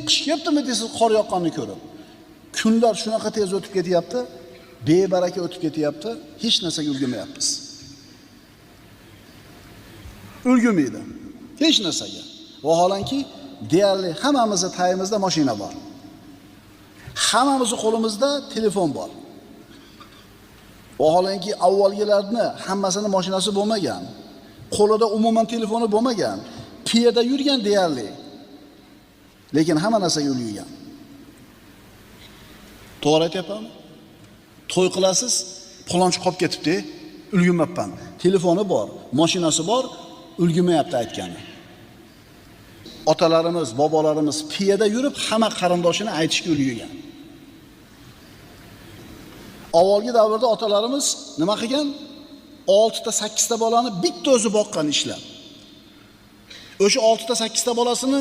Qish kelibdimi deysiz, qor yoqqanini ko'rib. Kunlar shunaqa tez o'tib ketyapti, bebaraka o'tib ketyapti, hech narsaga ulgurmayapmiz. Ulgurmaydi. Hech narsaga. Vaholanki, deyarli hammamizning tayimizda mashina bor. Hammamizning qo'limizda telefon bor. Vaholanki, avvalgilarni hammasini mashinasi bo'lmagan. Qo'lida umuman telefoni bo'lmagan. Piyoda yurgan deyarli. Lekin hamma narsaga ulgurgan. To'g'ri aytyapmanmi? To'y qilasiz, palonchi qolib ketibdi, ulgurmabman. Telefoni bor, mashinasi bor, ulgurmayapti aytgani. Otalarimiz, bobolarimiz piyoda yurib hamma qarindoshini aytishga ulgurgan. Avvalgi davrda otalarimiz nima qilgan? 6 ta 8 ta bolani bitta o'zi boqqan ishlab. O'sha 6 ta 8 ta bolasini